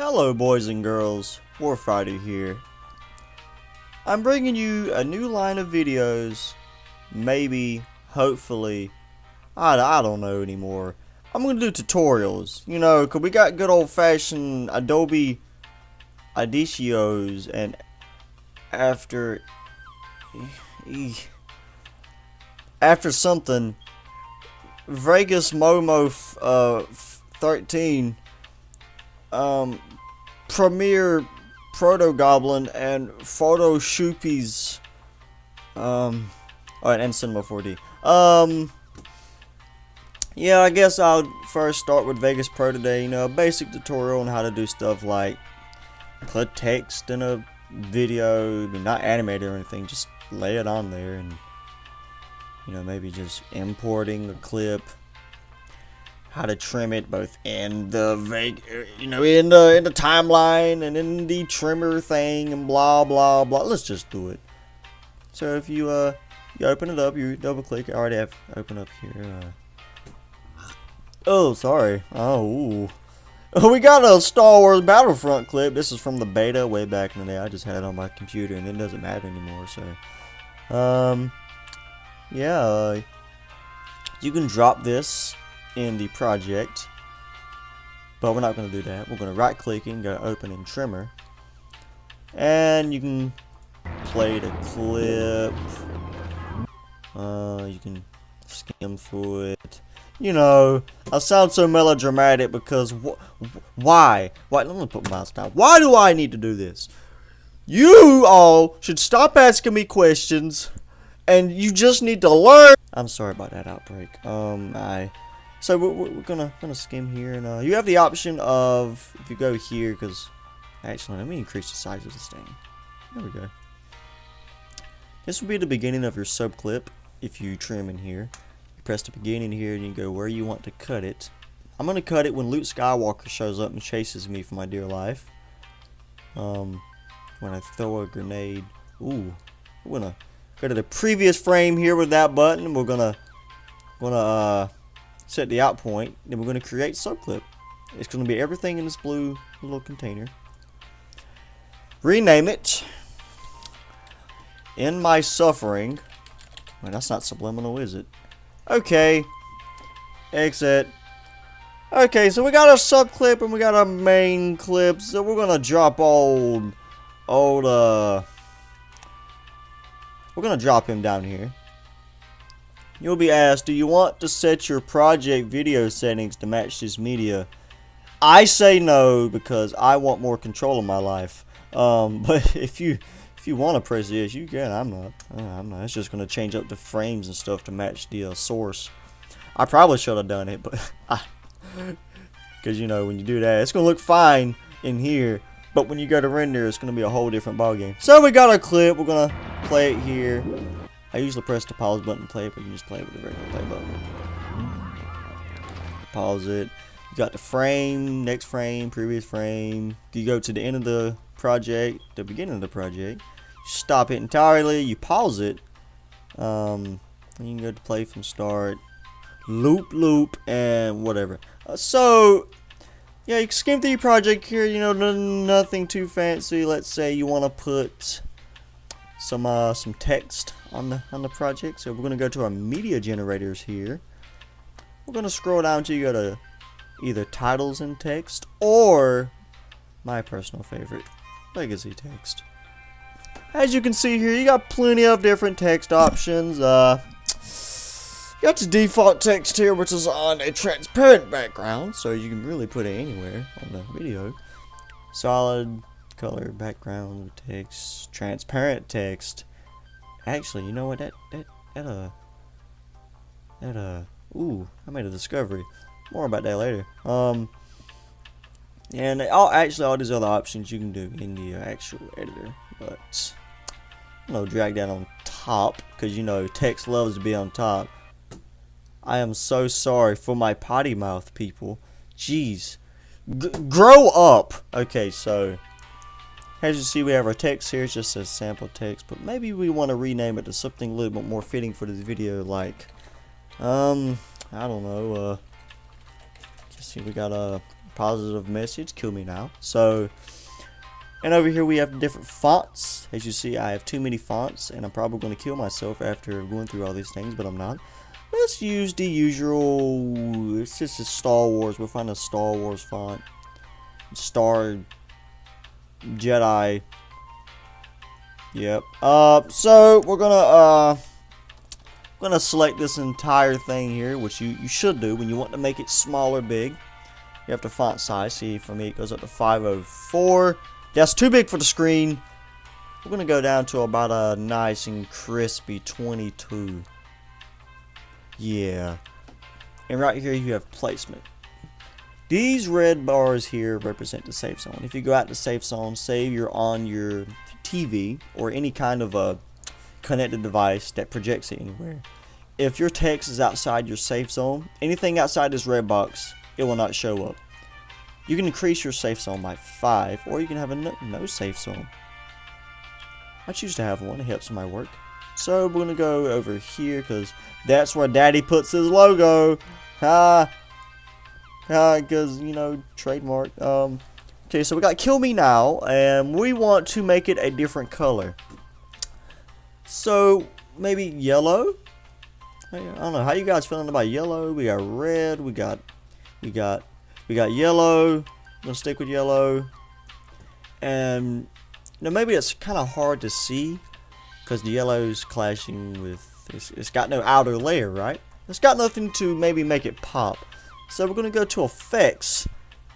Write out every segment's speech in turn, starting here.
Hello boys and girls, Warfighter here. I'm bringing you a new line of videos, maybe, hopefully, I don't know anymore. I'm gonna do tutorials, you know, cause we got good old fashioned Adobe Audicios, and after something, Vegas Momo 13 Premiere Proto Goblin and Photo Shoopies alright, and Cinema 4D. Yeah, I guess I'll first start with Vegas Pro today, you know, a basic tutorial on how to do stuff like put text in a video, I mean, not animated or anything, just lay it on there, and you know, maybe just importing the clip, how to trim it both in the in the timeline and in the trimmer thing and blah blah blah. Let's just do it. So if you open it up, you double click. I already have open up here. Oh, sorry. Oh, we got a Star Wars Battlefront clip. This is from the beta way back in the day. I just had it on my computer and it doesn't matter anymore. So, yeah, you can drop this in the project, but we're not going to do that. We're going to right click and go open in trimmer, and you can play the clip. You can skim through it. You know, I sound so melodramatic because why? Let me put my mouse down. Why do I need to do this? You all should stop asking me questions, and you just need to learn. I'm sorry about that outbreak. So we're gonna skim here, and you have the option of, if you go here, because actually let me increase the size of this thing. There we go. This will be the beginning of your sub clip. If you trim in here, you press the beginning here, and you go where you want to cut it. I'm gonna cut it when Luke Skywalker shows up and chases me for my dear life. When I throw a grenade. Ooh, we're gonna go to the previous frame here with that button. We're gonna set the out point, then we're going to create subclip. It's going to be everything in this blue little container. Rename it In My Suffering. Well, that's not subliminal, is it? Okay. Exit. Okay, so we got our subclip and we got our main clip. So we're going to drop we're going to drop him down here. You'll be asked, do you want to set your project video settings to match this media? I say no, because I want more control of my life. But if you want to press this, you can. I'm not. It's just going to change up the frames and stuff to match the source. I probably should have done it, but because you know, when you do that, it's going to look fine in here. But when you go to render, it's going to be a whole different ballgame. So we got our clip. We're going to play it here. I usually press the pause button to play it, but you can just play it with the regular play button. Pause it. You got the frame, next frame, previous frame. You go to the end of the project, the beginning of the project. Stop it entirely. You pause it. And you can go to play from start, loop, and whatever. So, yeah, you can skim through your project here. You know, nothing too fancy. Let's say you want to put some text on the project. So we're going to go to our media generators here. We're going to scroll down till you go to either titles and text, or my personal favorite, legacy text. As you can see here, you got plenty of different text options. You got the default text here, which is on a transparent background, so you can really put it anywhere on the video. Solid color background text, transparent text. Actually, you know what? Ooh, I made a discovery. More about that later. And all these other options you can do in the actual editor, but drag that on top, because you know text loves to be on top. I am so sorry for my potty mouth, people. Jeez, grow up. Okay, so as you see, we have our text here. It just says sample text, but maybe we want to rename it to something a little bit more fitting for this video, like I don't know, let's see, we got positive message, kill me now. So, and over here we have different fonts. As you see, I have too many fonts, and I'm probably going to kill myself after going through all these things, but I'm not. Let's use the usual, it's just a Star Wars. We'll find a Star Wars font. Star Jedi. Yep. So we're gonna select this entire thing here, which you should do when you want to make it small or big. You have to font size. See, for me it goes up to 504. That's too big for the screen. We're gonna go down to about a nice and crispy 22. Yeah. And right here you have placement. These red bars here represent the safe zone. If you go out to safe zone, say you're on your TV or any kind of a connected device that projects it anywhere. If your text is outside your safe zone, anything outside this red box, it will not show up. You can increase your safe zone by 5, or you can have a no safe zone. I choose to have one. It helps my work. So we're gonna go over here because that's where Daddy puts his logo. Because you know, trademark. Okay, so we got Kill Me Now, and we want to make it a different color. So maybe yellow. I don't know how you guys feeling about yellow. We got red. We got yellow. I'm gonna stick with yellow. And you know, maybe it's kind of hard to see because the yellow's clashing with. It's got no outer layer, right? It's got nothing to maybe make it pop. So we're gonna go to effects.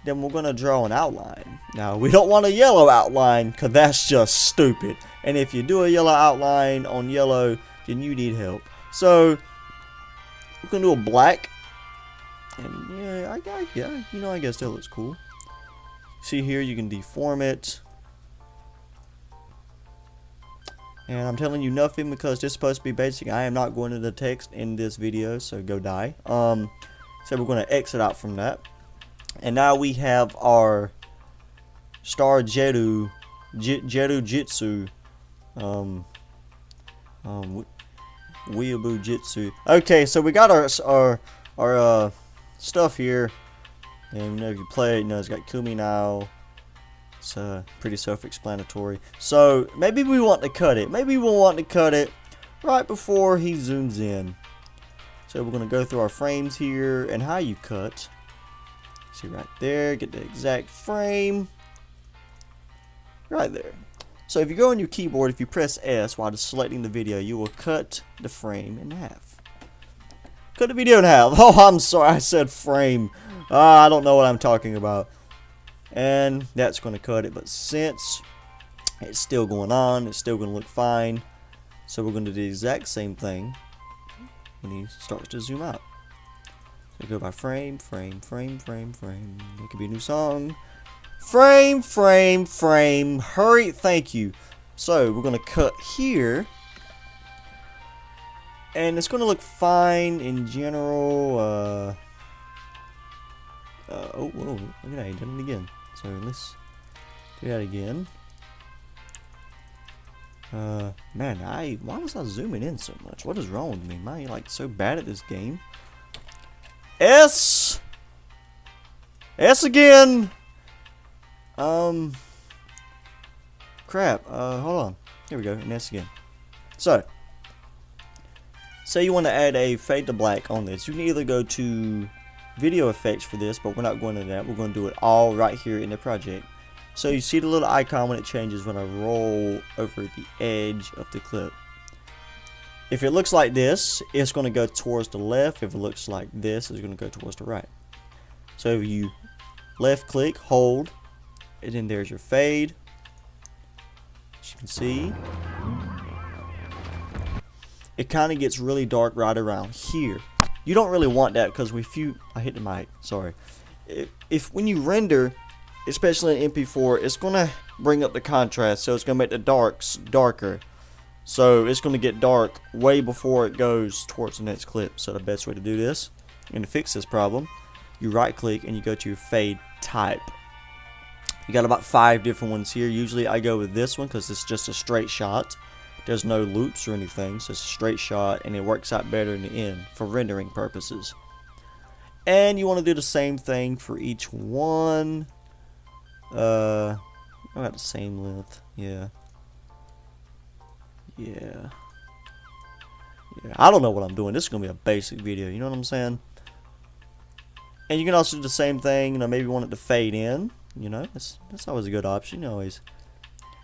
Then we're gonna draw an outline. Now we don't want a yellow outline because that's just stupid. And if you do a yellow outline on yellow, then you need help. So we're gonna do a black. And yeah, you know, I guess that looks cool. See here, you can deform it. And I'm telling you nothing because this is supposed to be basic. I am not going into the text in this video, so go die. So we're gonna exit out from that. And now we have our Star Jedu Jitsu Weeaboo Jitsu. Okay, so we got our stuff here, and you know, if you play it, you know, it's got Kill Me Now. It's pretty self-explanatory. So maybe we want to cut it. Maybe we'll want to cut it right before he zooms in. So we're gonna go through our frames here and how you cut. See right there, get the exact frame. Right there. So if you go on your keyboard, if you press S while selecting the video, you will cut the frame in half. Cut the video in half. Oh, I'm sorry, I said frame. I don't know what I'm talking about. And that's going to cut it, but since it's still going on, it's still going to look fine. So we're going to do the exact same thing when he starts to zoom out. So go by frame, frame, frame, frame, frame. It could be a new song. Frame, frame, frame. Hurry, thank you. So we're going to cut here. And it's going to look fine in general. Oh, whoa, look at that, he done it again. So let's do that again. Man, why was I zooming in so much? What is wrong with me? Am I like so bad at this game? S again. Crap. Hold on. Here we go. And S again. So, say you want to add a fade to black on this. You can either go to video effects for this, but we're not going to that. We're going to do it all right here in the project. So you see the little icon when it changes when I roll over the edge of the clip. If it looks like this, it's going to go towards the left. If it looks like this, it's going to go towards the right. So if you left click, hold, and then there's your fade. As you can see, it kind of gets really dark right around here. You don't really want that because I hit the mic, sorry. If when you render, especially in MP4, it's going to bring up the contrast, so it's going to make the darks darker. So it's going to get dark way before it goes towards the next clip. So the best way to do this, and to fix this problem, you right click and you go to your fade type. You got about 5 different ones here. Usually I go with this one because it's just a straight shot. There's no loops or anything, so it's a straight shot and it works out better in the end for rendering purposes. And you want to do the same thing for each one. About the same length. Yeah. I don't know what I'm doing. This is gonna be a basic video. You know what I'm saying? And you can also do the same thing. You know, maybe you want it to fade in. You know, that's always a good option. You always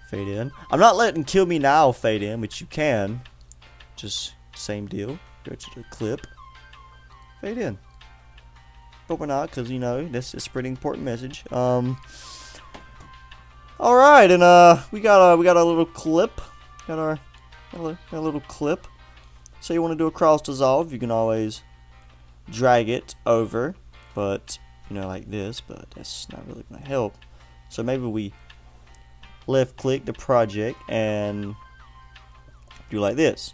fade in. I'm not letting Kill Me Now fade in, but you can. Just same deal. Go to the clip. Fade in. But we're not, because you know this is a pretty important message. All right, and we got a little clip. Got a little clip. So you want to do a cross dissolve, you can always drag it over, but you know, like this. But that's not really gonna help. So maybe we left click the project and do like this.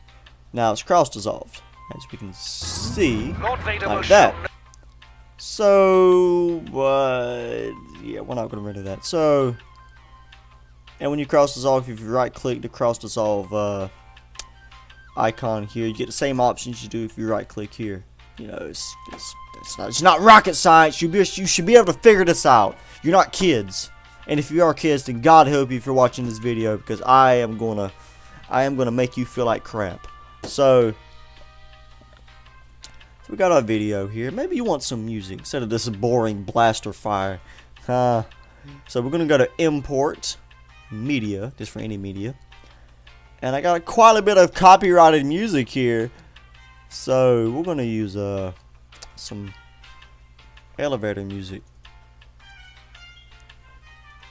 Now it's cross dissolved, as we can see, like that. So, yeah, we're not going to render that. So, and when you cross dissolve, if you right click the cross dissolve icon here, you get the same options you do if you right click here. You know, it's not rocket science. You should be able to figure this out. You're not kids, and if you are kids, then God help you if you're watching this video, because I am gonna make you feel like crap. So we got our video here. Maybe you want some music instead of this boring blaster fire. So we're gonna go to import media, just for any media. And I got quite a bit of copyrighted music here. So we're gonna use some elevator music.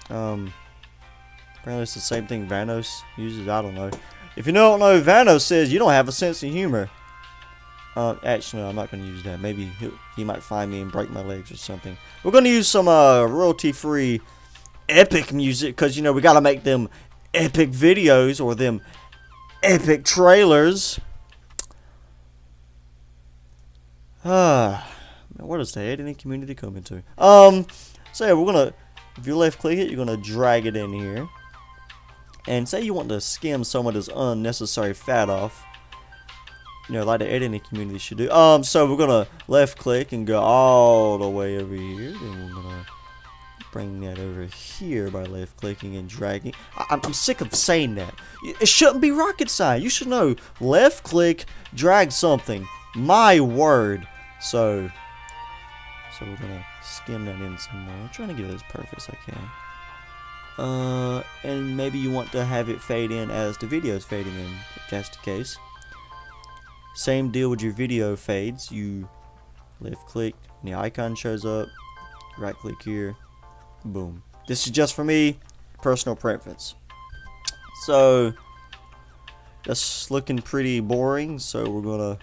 Apparently it's the same thing Vanos uses. I don't know. If you don't know, Vanos says you don't have a sense of humor. Actually, no, I'm not going to use that. Maybe he might find me and break my legs or something. We're going to use some royalty-free epic music, because, you know, we got to make them epic videos or them epic trailers. What does the editing community come into? So yeah, we're going to, if you left click it, you're going to drag it in here. And say you want to skim some of this unnecessary fat off. You know, like the editing community should do. So we're gonna left click and go all the way over here. Then we're gonna bring that over here by left clicking and dragging. I'm sick of saying that. It shouldn't be rocket science. You should know. Left click, drag something. My word. So we're gonna skim that in some more. I'm trying to get it as perfect as I can. And maybe you want to have it fade in as the video is fading in, if that's the case. Same deal with your video fades. You left click and the icon shows up. Right click here. Boom. This is just for me, personal preference. So that's looking pretty boring. So we're gonna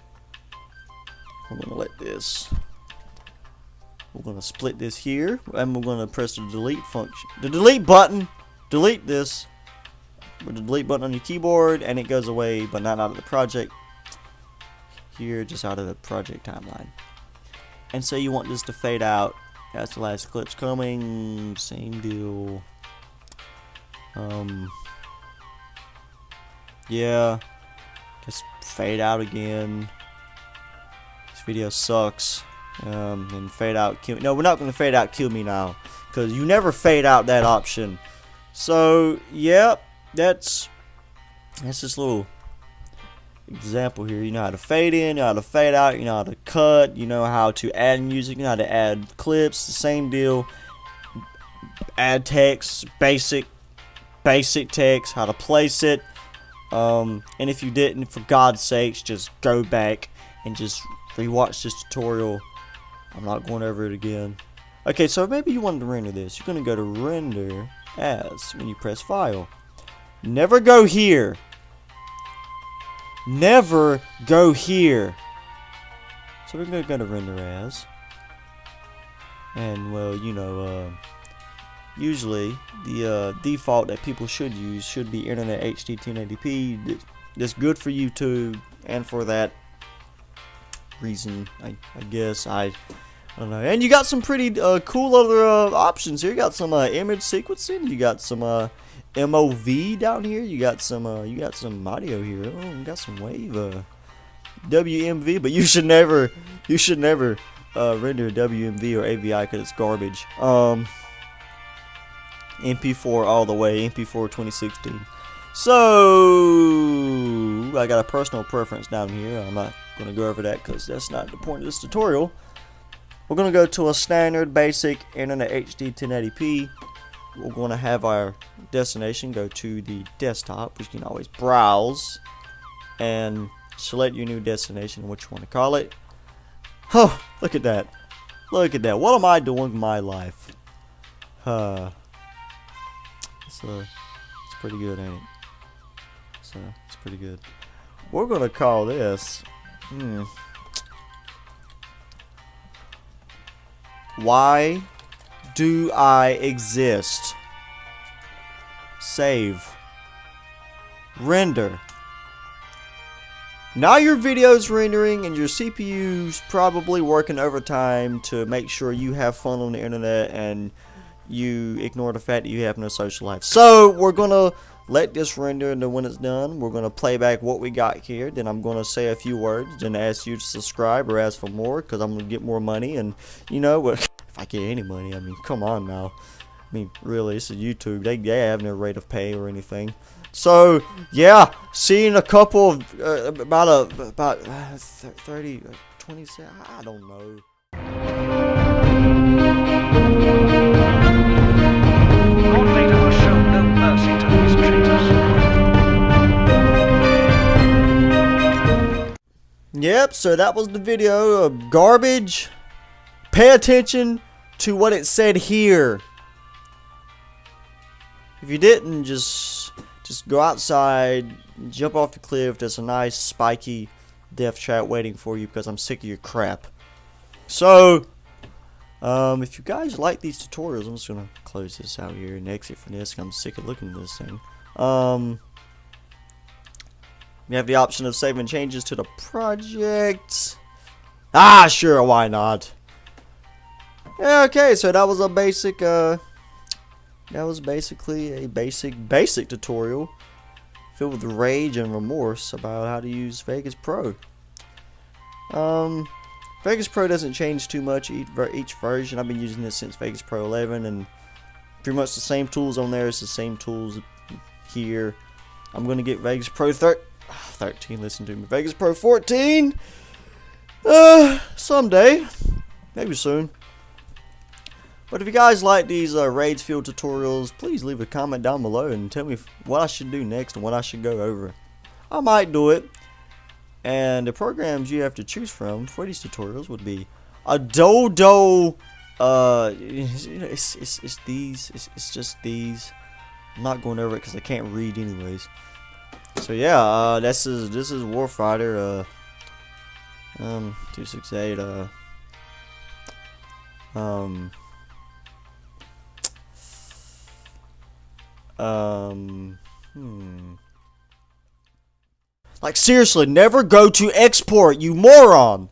let this. We're gonna split this here, and we're gonna press the delete function. The delete button. Delete this with the delete button on your keyboard, and it goes away, but not out of the project. Here, just out of the project timeline. And so you want this to fade out as the last clip's coming. Same deal. Yeah, just fade out again. This video sucks. And fade out. No, we're not going to fade out Kill Me Now, because you never fade out that option. So yep, that's just a little example here. You know how to fade in, you know how to fade out, you know how to cut, you know how to add music, you know how to add clips. The same deal. Add text, basic text, how to place it. And if you didn't, for God's sakes, just go back and just rewatch this tutorial. I'm not going over it again. Okay, so maybe you wanted to render this. You're going to go to render as when you press file. Never go here. Never go here. So we're going to go to render as. And well, you know, usually the default that people should use should be Internet HD 1080p. That's good for YouTube, and for that reason, I guess, I don't know. And you got some pretty cool other options here. You got some image sequencing. You got some MOV down here. You got some audio here. Oh, you got some wave WMV. But you should never render WMV or AVI because it's garbage. MP4 all the way, MP4 2016. So I got a personal preference down here. I'm not going to go over that because that's not the point of this tutorial. We're going to go to a standard basic internet HD 1080p. We're going to have our destination go to the desktop, which you can always browse and select your new destination, what you want to call it. Oh, look at that. Look at that. What am I doing with my life? It's pretty good, ain't it? It's pretty good. We're going to call this... Why do I exist? Save. Render. Now your video's rendering and your CPU's probably working overtime to make sure you have fun on the internet and you ignore the fact that you have no social life. So we're gonna let this render, and then when it's done, we're gonna play back what we got here. Then I'm gonna say a few words, then ask you to subscribe or ask for more, because I'm gonna get more money. And you know what? If I get any money, I mean, come on now. I mean, really, this is YouTube. They have no rate of pay or anything. So yeah, see you in a couple of about 30, 20. I don't know. Yep, so that was the video of garbage. Pay attention to what it said here. If you didn't, just go outside, jump off the cliff. There's a nice spiky death trap waiting for you because I'm sick of your crap. So, if you guys like these tutorials, I'm just gonna close this out here and exit from this. I'm sick of looking at this thing. You have the option of saving changes to the project. Ah, sure, why not? Yeah, okay, so that was a basic, that was basically a basic tutorial filled with rage and remorse about how to use Vegas Pro. Vegas Pro doesn't change too much each version. I've been using this since Vegas Pro 11, and pretty much the same tools on there. It's the same tools here. I'm gonna get Vegas Pro 13. Listen to me, Vegas Pro 14. Someday, maybe soon. But if you guys like these rage field tutorials, please leave a comment down below and tell me what I should do next and what I should go over. I might do it. And the programs you have to choose from for these tutorials would be Adobe. It's just these. I'm not going over it because I can't read anyways. So yeah, this is Warfighter 268 like seriously, never go to export, you moron.